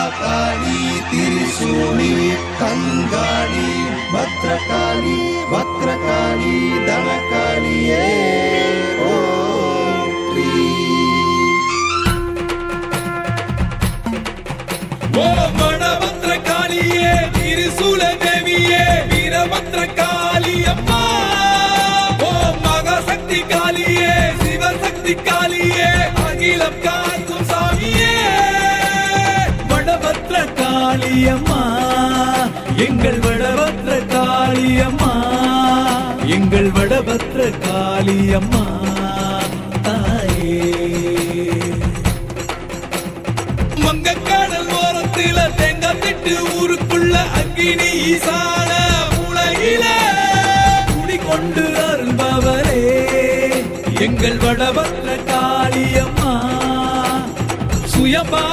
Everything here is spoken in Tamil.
महाकाली त्रिशूली कंगाली भद्रकाली वक्रकाली धनकालिये மணபத்ரகாளியே திரிசூல தேவியே வீரபத்ரகாளி அம்மா ஓம் மகாசக்தி காளியே சிவசக்தி காளியே அகிலம் காக்கும் சாமியே வடபத்ரகாளி அம்மா எங்கள் வடபத்ரகாளி அம்மா எங்கள் வடபத்ரகாளி அம்மா தாயே மங்கக்காடல் ஓரத்தில தேங்காய் திட்டு ஊருக்குள்ள அக்கினி ஈசான உலகில குடிகொண்டு அருள்பவரே எங்கள் வடபத்ரகாளி அம்மா சுயமா